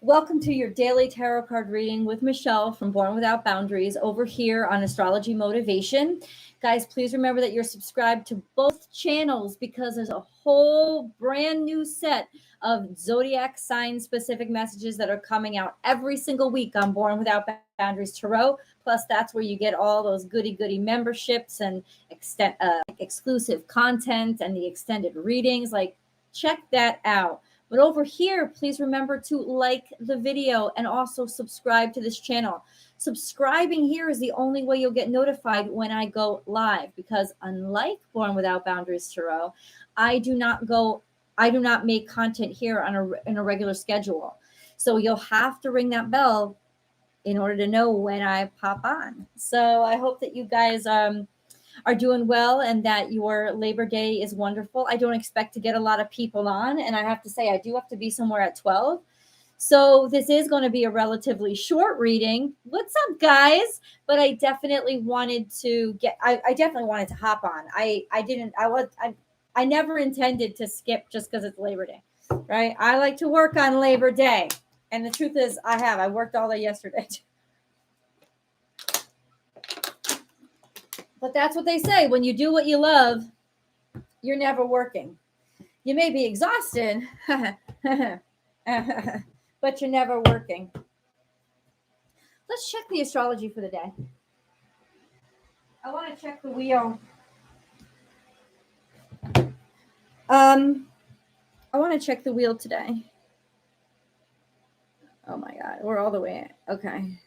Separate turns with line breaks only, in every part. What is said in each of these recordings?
Welcome to your daily tarot card reading with Michelle from Born Without Boundaries over here on Astrology Motivation. Guys, please remember that you're subscribed to both channels because there's a whole brand new set of zodiac sign specific messages that are coming out every single week on Born Without Boundaries Tarot. Plus, that's where you get all those goody memberships and exclusive content and the extended readings. Like, check that out. But over here, please remember to like the video and also subscribe to this channel. Subscribing here is the only way you'll get notified when I go live, because unlike Born Without Boundaries Tarot, I do not make content here in a regular schedule. So you'll have to ring that bell in order to know when I pop on. So I hope that you guys are doing well and that your Labor Day is wonderful. I don't expect to get a lot of people on, and I have to say I do have to be somewhere at 12. So this is going to be a relatively short reading. What's up, guys? But I definitely wanted to hop on. I never intended to skip just because it's Labor Day, right? I like to work on Labor Day. And the truth is I worked all day yesterday. But that's what they say. When you do what you love, you're never working. You may be exhausted, but you're never working. Let's check the astrology for the day. I want to check the wheel. I want to check the wheel today. Oh my God, we're all the way in. Okay.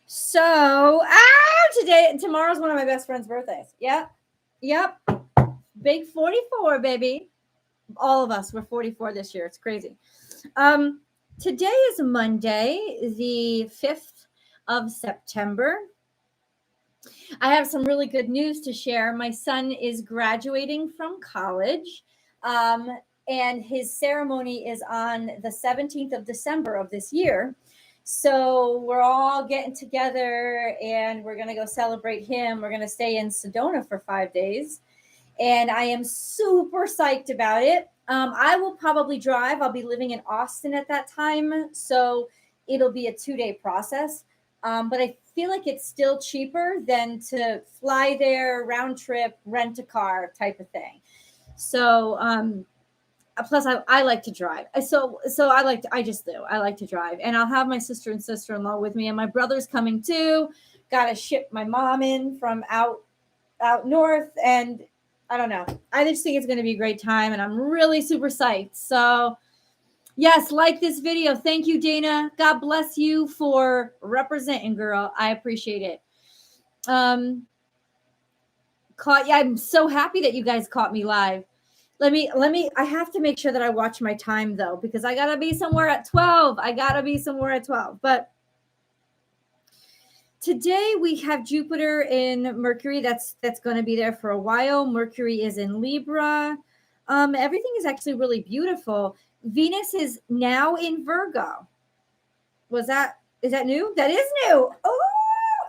So, tomorrow's one of my best friend's birthdays. Yep. Big 44, baby. All of us, we're 44 this year. It's crazy. Today is Monday, the 5th of September. I have some really good news to share. My son is graduating from college, and his ceremony is on the 17th of December of this year. So we're all getting together and we're going to go celebrate him. We're going to stay in Sedona for 5 days. And I am super psyched about it. I will probably drive. I'll be living in Austin at that time. So it'll be a 2-day process. But I feel like it's still cheaper than to fly there, round trip, rent a car type of thing. So, plus I like to drive. So I like to drive, and I'll have my sister and sister-in-law with me, and my brother's coming too. Got to ship my mom in from out north, and I don't know. I just think it's going to be a great time, and I'm really super psyched. So yes, like this video. Thank you, Dana. God bless you for representing, girl. I appreciate it. I'm so happy that you guys caught me live. I have to make sure that I watch my time though, because I got to be somewhere at 12. But today we have Jupiter in Mercury. That's going to be there for a while. Mercury is in Libra. Everything is actually really beautiful. Venus is now in Virgo. Is that new? That is new. Oh,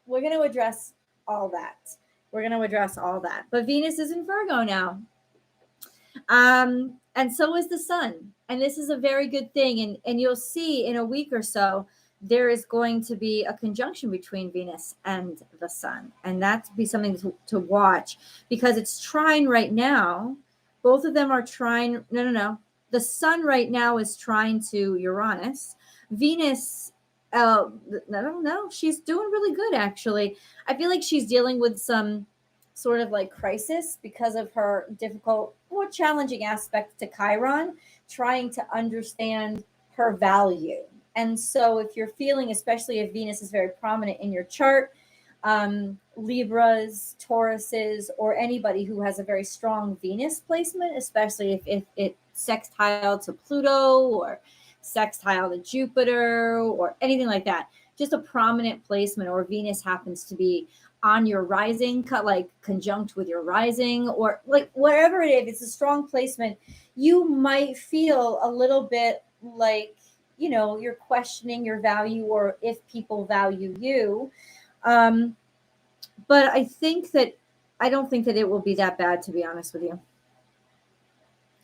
we're going to address all that. But Venus is in Virgo now. And so is the sun. And this is a very good thing. And you'll see in a week or so, there is going to be a conjunction between Venus and the sun. And that be something to watch, because it's trine right now. Both of them are trine. No. The sun right now is trine to Uranus. Venus, I don't know. She's doing really good, actually. I feel like she's dealing with some sort of like crisis because of her difficult or challenging aspect to Chiron, trying to understand her value. And so if you're feeling, especially if Venus is very prominent in your chart, Libras, Tauruses, or anybody who has a very strong Venus placement, especially if it's sextile to Pluto or sextile to Jupiter or anything like that, just a prominent placement, or Venus happens to be on your rising, like conjunct with your rising, or like wherever it is, if it's a strong placement, you might feel a little bit like, you're questioning your value or if people value you. But I don't think that it will be that bad, to be honest with you.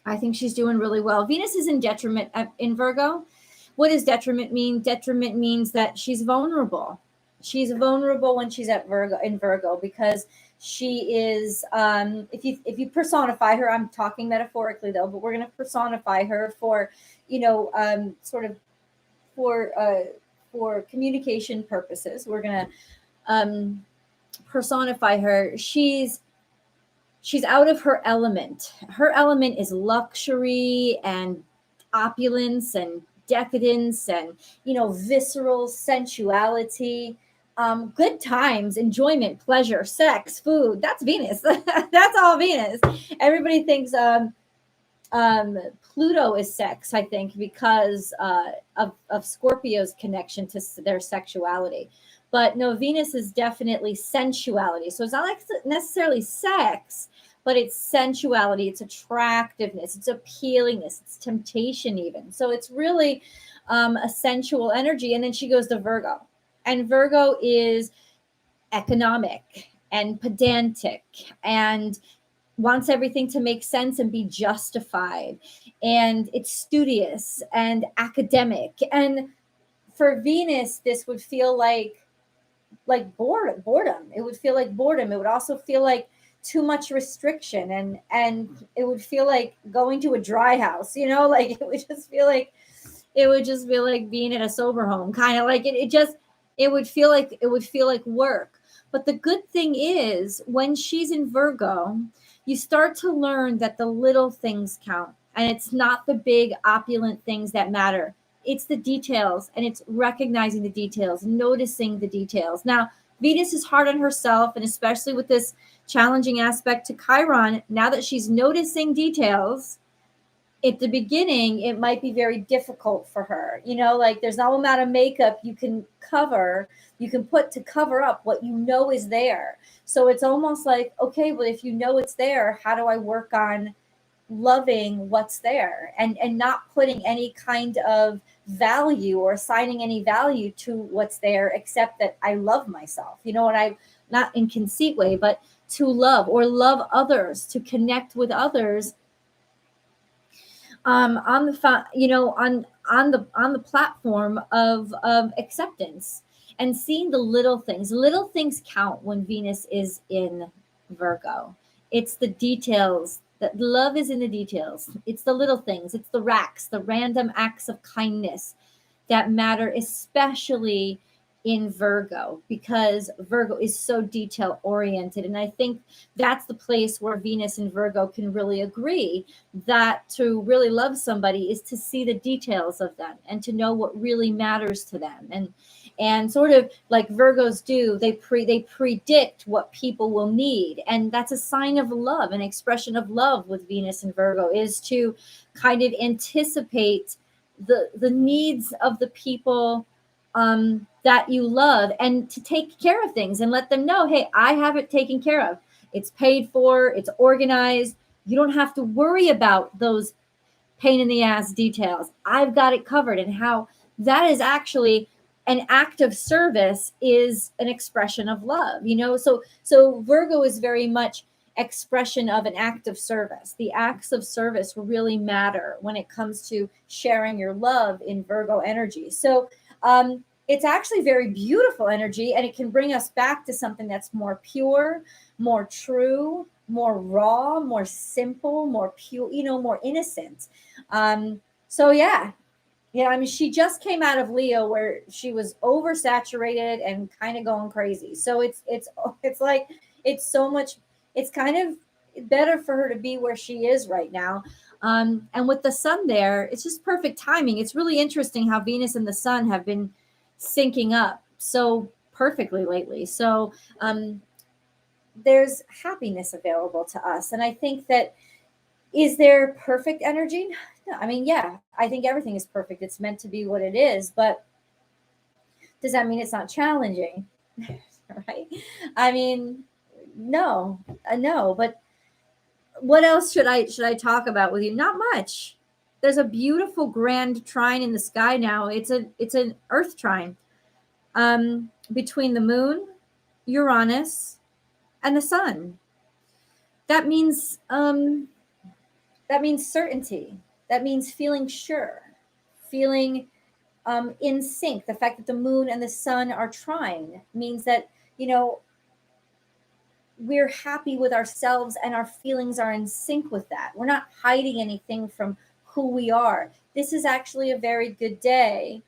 I think she's doing really well. Venus is in detriment in Virgo. What does detriment mean? Detriment means that she's vulnerable. She's vulnerable when she's at Virgo in Virgo because she is. If you personify her, I'm talking metaphorically though, but we're going to personify her for, sort of for communication purposes. We're going to personify her. She's out of her element. Her element is luxury and opulence and decadence and, visceral sensuality, good times, enjoyment, pleasure, sex, food. That's Venus. That's all Venus. Everybody thinks Pluto is sex, I think, because of Scorpio's connection to their sexuality. But no, Venus is definitely sensuality. So it's not like necessarily sex, but it's sensuality, it's attractiveness, it's appealingness, it's temptation even. So it's really a sensual energy. And then she goes to Virgo. And Virgo is economic and pedantic and wants everything to make sense and be justified. And it's studious and academic. And for Venus, this would feel like boredom. It would feel like boredom. It would also feel like too much restriction, and it would feel like going to a dry house, like it would just feel like being in a sober home, kind of like it would feel like work. But the good thing is when she's in Virgo, you start to learn that the little things count, and it's not the big opulent things that matter. It's the details, and it's recognizing the details, noticing the details. Now, Venus is hard on herself, and especially with this challenging aspect to Chiron, now that she's noticing details, at the beginning, it might be very difficult for her. Like there's no amount of makeup you can put to cover up what is there. So it's almost like, okay, well, if it's there, how do I work on loving what's there and not putting any kind of value or assigning any value to what's there, except that I love myself, and I, not in conceit way, but to love or love others, to connect with others on the platform of acceptance and seeing the little things. Little things count when Venus is in Virgo. It's the details. That love is in the details. It's the little things. It's the random acts of kindness that matter, especially in Virgo, because Virgo is so detail oriented. And I think that's the place where Venus and Virgo can really agree that to really love somebody is to see the details of them and to know what really matters to them. And sort of like Virgos do, they predict what people will need. And that's a sign of love, an expression of love with Venus and Virgo, is to kind of anticipate the needs of the people that you love, and to take care of things and let them know, hey, I have it taken care of. It's paid for, it's organized. You don't have to worry about those pain in the ass details. I've got it covered. And how that is actually an act of service is an expression of love, so Virgo is very much expression of an act of service. The acts of service really matter when it comes to sharing your love in Virgo energy. So it's actually very beautiful energy, and it can bring us back to something that's more pure, more true, more raw, more simple, more pure, more innocent. So yeah, I mean, she just came out of Leo, where she was oversaturated and kind of going crazy. So it's like, it's so much, it's kind of better for her to be where she is right now. And with the sun there, it's just perfect timing. It's really interesting how Venus and the sun have been syncing up so perfectly lately. So there's happiness available to us. And I think that, is there perfect energy? No, I mean, yeah, I think everything is perfect. It's meant to be what it is. But does that mean it's not challenging? Right? I mean, no. But what else should I talk about with you? Not much. There's a beautiful grand trine in the sky now. It's an Earth trine between the moon, Uranus, and the sun. That means That means certainty. That means feeling sure, feeling in sync. The fact that the moon and the sun are trine means that, you know, we're happy with ourselves and our feelings are in sync with that. We're not hiding anything from who we are. This is actually a very good day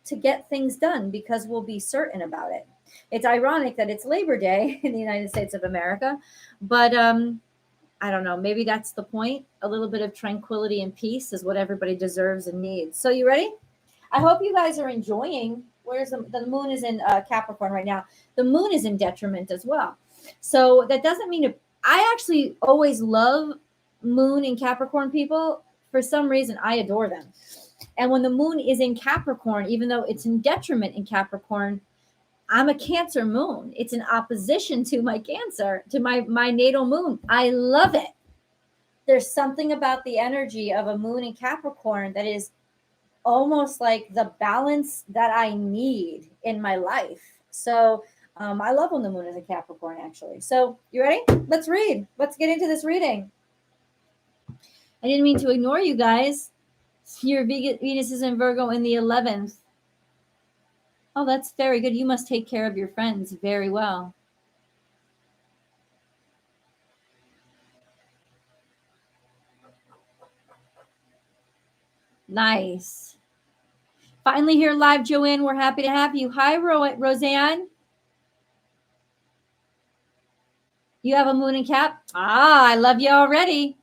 to get things done because we'll be certain about it. It's ironic that it's Labor Day in the United States of America, but I don't know, maybe that's the point. A little bit of tranquility and peace is what everybody deserves and needs. So you ready? I hope you guys are enjoying. Where's the moon is in Capricorn right now. The moon is in detriment as well. So that doesn't mean I actually always love moon in Capricorn people. For some reason, I adore them. And when the moon is in Capricorn, even though it's in detriment in Capricorn, I'm a Cancer moon. It's in opposition to my Cancer, to my natal moon. I love it. There's something about the energy of a moon in Capricorn that is almost like the balance that I need in my life. So I love when the moon is a Capricorn, actually. So you ready? Let's read. Let's get into this reading. I didn't mean to ignore you guys. Your Venus is in Virgo in the 11th. Oh, that's very good. You must take care of your friends very well. Nice. Finally here live, Joanne. We're happy to have you. Hi, Roseanne. You have a moon and Cap? Ah, I love you already.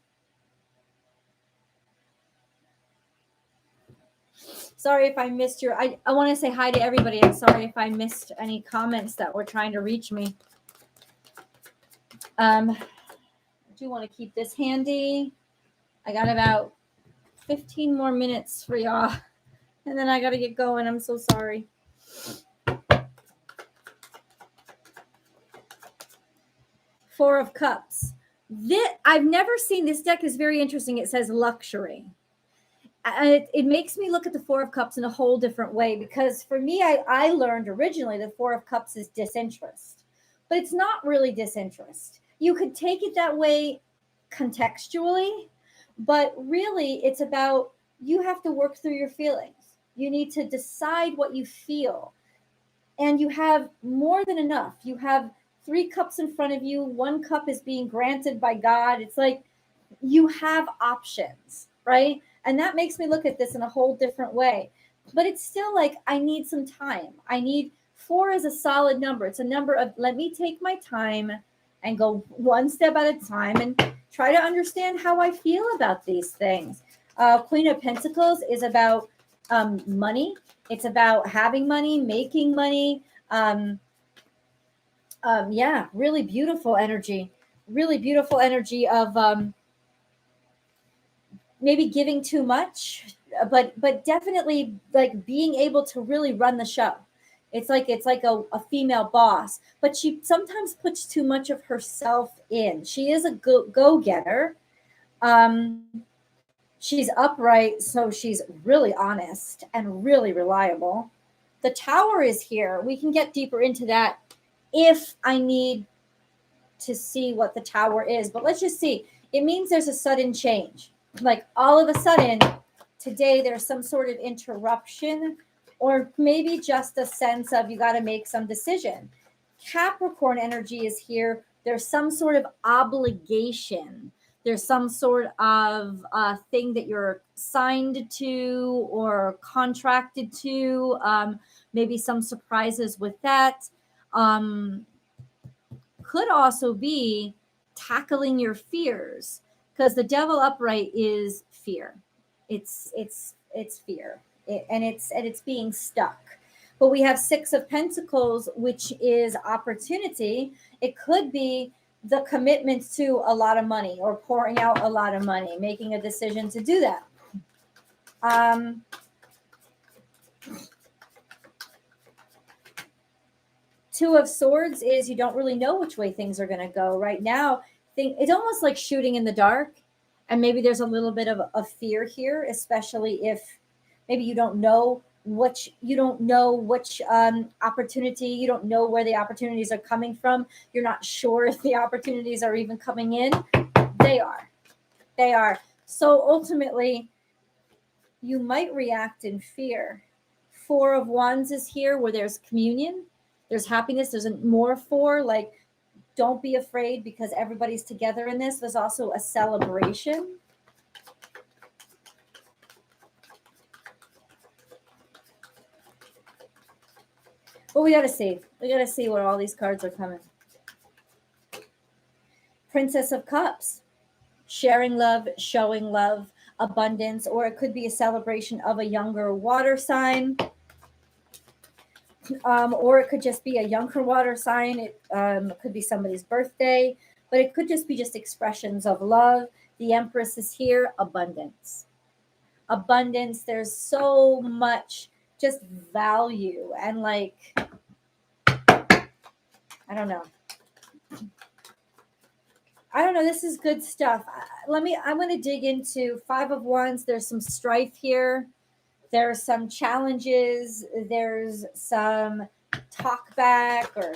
Sorry if I missed your, I want to say hi to everybody. I'm sorry if I missed any comments that were trying to reach me. I do want to keep this handy. I got about 15 more minutes for y'all. And then I got to get going. I'm so sorry. Four of Cups. I've never seen, this deck is very interesting. It says luxury. And it makes me look at the Four of Cups in a whole different way, because for me, I learned originally the Four of Cups is disinterest, but it's not really disinterest. You could take it that way contextually, but really it's about, you have to work through your feelings. You need to decide what you feel, and you have more than enough. You have 3 cups in front of you. 1 cup is being granted by God. It's like you have options, right? And that makes me look at this in a whole different way. But it's still like, I need some time. 4 is a solid number. It's a number of, let me take my time and go one step at a time and try to understand how I feel about these things. Queen of Pentacles is about money. It's about having money, making money. Yeah, really beautiful energy. Really beautiful energy of maybe giving too much, but definitely like being able to really run the show. It's like a female boss, but she sometimes puts too much of herself in. She is a go-getter. She's upright, so she's really honest and really reliable. The Tower is here. We can get deeper into that if I need to see what the Tower is, but let's just see. It means there's a sudden change. Like all of a sudden, today there's some sort of interruption, or maybe just a sense of you got to make some decision. Capricorn energy is here. There's some sort of obligation. There's some sort of thing that you're signed to or contracted to. Maybe some surprises with that. Could also be tackling your fears, because the Devil upright is fear. It's fear, and it's being stuck. But we have 6 of Pentacles, which is opportunity. It could be the commitment to a lot of money, or pouring out a lot of money, making a decision to do that. Two of Swords is you don't really know which way things are going to go right now. It's almost like shooting in the dark, and maybe there's a little bit of a fear here, especially if maybe you don't know which opportunity, you don't know where the opportunities are coming from. You're not sure if the opportunities are even coming in. They are. They are. So ultimately, you might react in fear. Four of Wands is here where there's communion, there's happiness, there's more four, like don't be afraid because everybody's together in this. There's also a celebration. But we got to see. We got to see what all these cards are coming. Princess of Cups. Sharing love, showing love, abundance, or it could be a celebration of a younger water sign. Or it could just be a younger water sign. It could be somebody's birthday, but it could just be just expressions of love. The Empress is here. Abundance. Abundance. There's so much just value and like, I don't know. This is good stuff. I'm going to dig into Five of Wands. There's some strife here. There's some challenges. There's some talk back, or,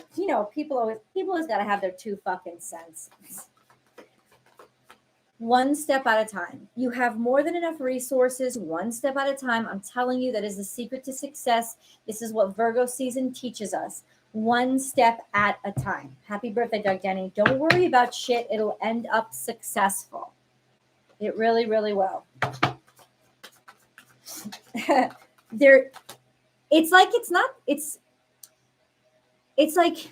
people always got to have their two fucking cents. One step at a time. You have more than enough resources, one step at a time. I'm telling you, that is the secret to success. This is what Virgo season teaches us. One step at a time. Happy birthday, Doug Denny. Don't worry about shit. It'll end up successful. It really, really will. It's like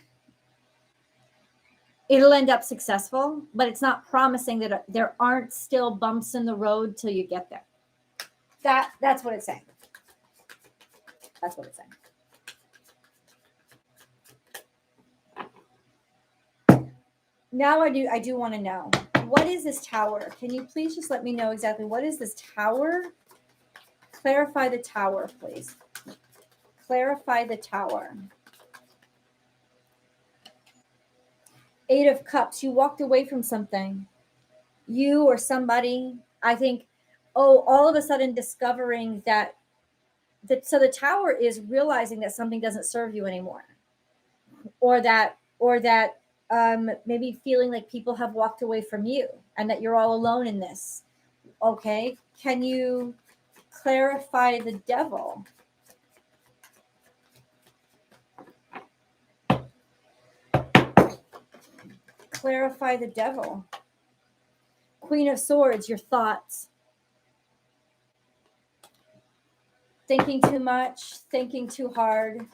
it'll end up successful, but it's not promising that there aren't still bumps in the road till you get there. That's what it's saying. That's what it's saying. Now I do want to know, what is this Tower? Can you please just let me know exactly what is this Tower? Clarify the Tower, please. Clarify the Tower. Eight of Cups. You walked away from something. You or somebody, I think, all of a sudden discovering that so the Tower is realizing that something doesn't serve you anymore. Or that maybe feeling like people have walked away from you and that you're all alone in this. Okay. Can you clarify the Devil? Clarify the Devil. Queen of Swords, your thoughts. Thinking too much, thinking too hard.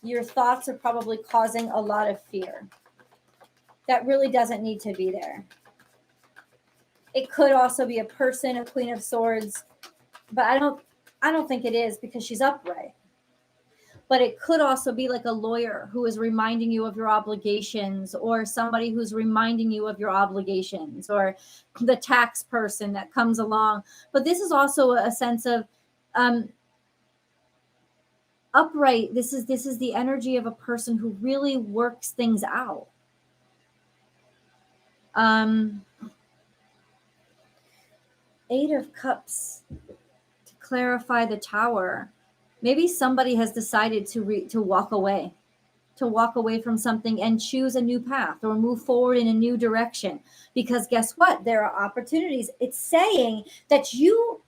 Your thoughts are probably causing a lot of fear. That really doesn't need to be there. It could also be a person, a Queen of Swords, but I don't think it is because she's upright. But it could also be like a lawyer who is reminding you of your obligations, or somebody who's reminding you of your obligations, or the tax person that comes along. But this is also a sense of upright. This is the energy of a person who really works things out. Eight of Cups, to clarify the Tower. Maybe somebody has decided to walk away from something and choose a new path or move forward in a new direction. Because guess what? There are opportunities. It's saying that you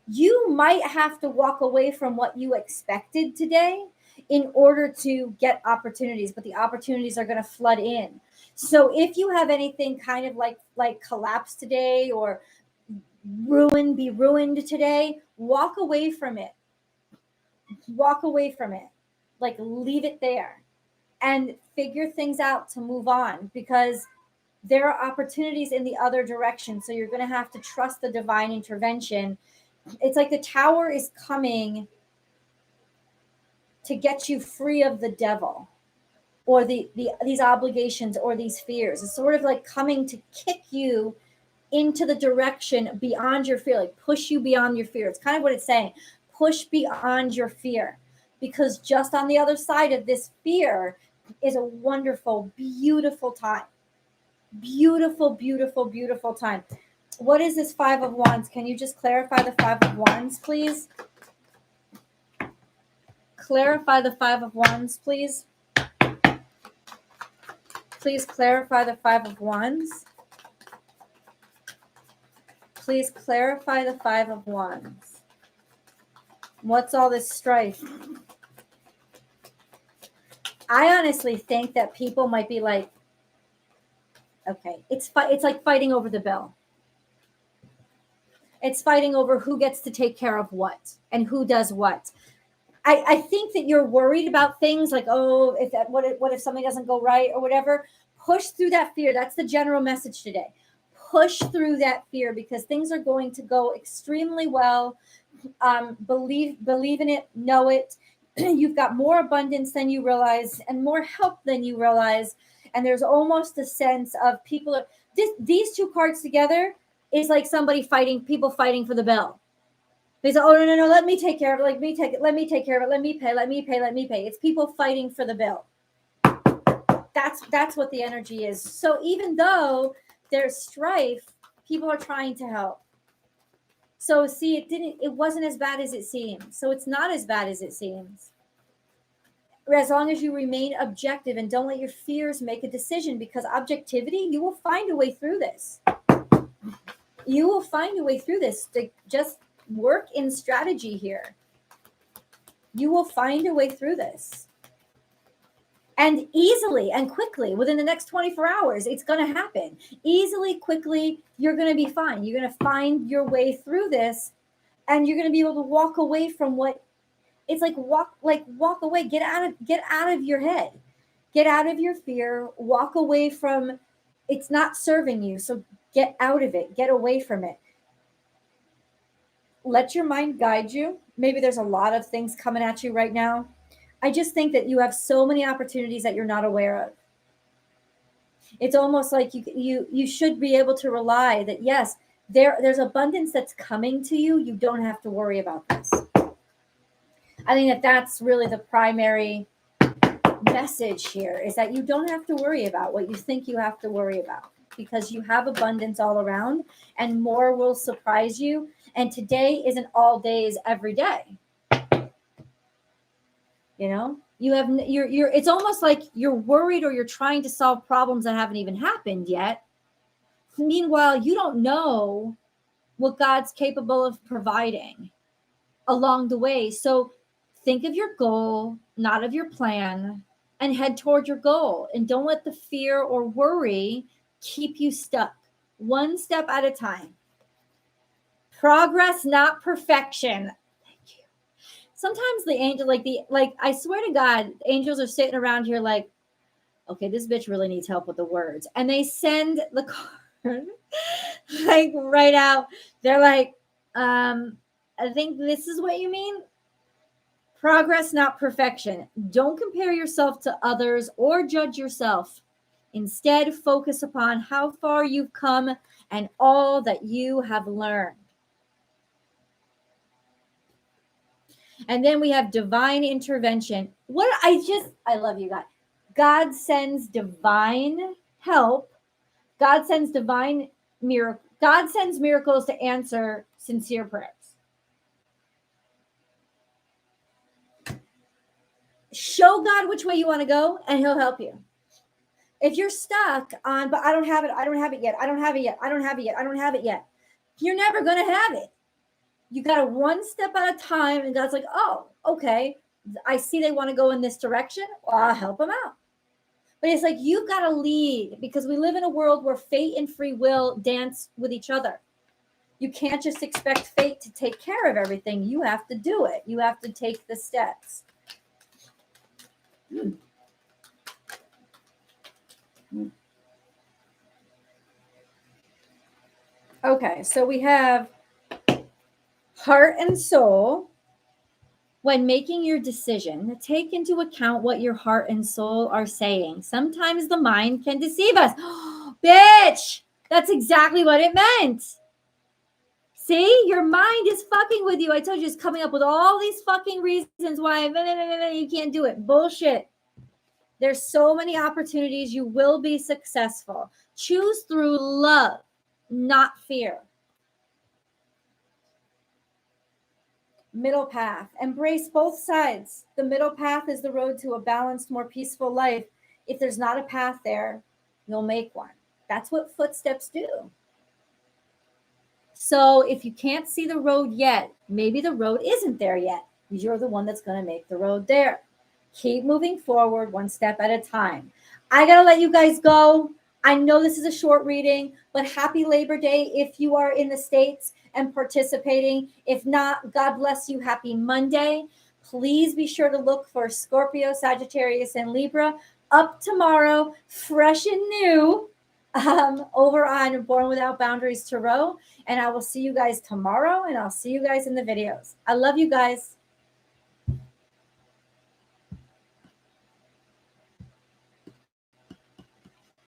might have to walk away from what you expected today in order to get opportunities, but the opportunities are going to flood in. So if you have anything kind of like collapse today or be ruined today, walk away from it. Walk away from it. Like, leave it there and figure things out to move on, because there are opportunities in the other direction. So you're going to have to trust the divine intervention. It's like the Tower is coming to get you free of the Devil or these obligations or these fears. It's sort of like coming to kick you into the direction beyond your fear, like push you beyond your fear. It's kind of what it's saying. Push beyond your fear, because just on the other side of this fear is a wonderful, beautiful time. Beautiful, beautiful, beautiful time. What is this Five of Wands? Can you just clarify the Five of Wands, please? Clarify the Five of Wands, please. Please clarify the Five of Wands. Please clarify the Five of Wands. What's all this strife? I honestly think that people might be like, okay, it's like fighting over the bill. It's fighting over who gets to take care of what and who does what. I think that you're worried about things like, oh, what if something doesn't go right or whatever. Push through that fear. That's the general message today. Push through that fear because things are going to go extremely well. Believe in it, know it. You've got more abundance than you realize and more help than you realize. And there's almost a sense of these two cards together is like people fighting for the bill. They say, oh, no, let me take care of it. Let me take care of it. Let me pay. It's people fighting for the bill. That's what the energy is. So even though there's strife, people are trying to help. So see, it wasn't as bad as it seems. So it's not as bad as it seems. As long as you remain objective and don't let your fears make a decision, because objectivity, you will find a way through this. You will find a way through this. To just work in strategy here. You will find a way through this. And easily and quickly, within the next 24 hours, it's going to happen. Easily, quickly, you're going to be fine. You're going to find your way through this, and you're going to be able to walk away from what it's like. Walk away. Get out of your head. Get out of your fear. Walk away from it's not serving you. So get out of it. Get away from it. Let your mind guide you. Maybe there's a lot of things coming at you right now. I just think that you have so many opportunities that you're not aware of. It's almost like you should be able to rely that, yes, there's abundance that's coming to you. You don't have to worry about this. I think that's really the primary message here, is that you don't have to worry about what you think you have to worry about, because you have abundance all around and more will surprise you. And today isn't all days every day. You know, you're it's almost like you're worried or you're trying to solve problems that haven't even happened yet. Meanwhile, you don't know what God's capable of providing along the way. So think of your goal, not of your plan, and head toward your goal. And don't let the fear or worry keep you stuck. One step at a time. Progress, not perfection. Sometimes the angel, I swear to God, angels are sitting around here like, okay, this bitch really needs help with the words. And they send the card like right out. They're like, I think this is what you mean. Progress, not perfection. Don't compare yourself to others or judge yourself. Instead, focus upon how far you've come and all that you have learned. And then we have divine intervention. I love you, God. God sends divine help. God sends God sends miracles to answer sincere prayers. Show God which way you want to go, and he'll help you. If you're stuck on, but I don't have it yet. You're never going to have it. You got to one step at a time, and God's like, oh, okay, I see they want to go in this direction. Well, I'll help them out. But it's like, you've got to lead, because we live in a world where fate and free will dance with each other. You can't just expect fate to take care of everything. You have to do it. You have to take the steps. Okay, so we have heart and soul. When making your decision, take into account what your heart and soul are saying. Sometimes the mind can deceive us. Bitch, that's exactly what it meant. See, your mind is fucking with you. I told you, it's coming up with all these fucking reasons why you can't do it. Bullshit. There's so many opportunities. You will be successful. Choose through love, not fear. Middle path. Embrace both sides. The middle path is the road to a balanced, more peaceful life. If there's not a path there, you'll make one. That's what footsteps do. So if you can't see the road yet, maybe the road isn't there yet. You're the one that's going to make the road there. Keep moving forward one step at a time. I got to let you guys go. I know this is a short reading, but happy Labor Day if you are in the States and participating. If not, God bless you. Happy Monday. Please be sure to look for Scorpio, Sagittarius, and Libra up tomorrow, fresh and new, over on Born Without Boundaries Tarot. And I will see you guys tomorrow, and I'll see you guys in the videos. I love you guys.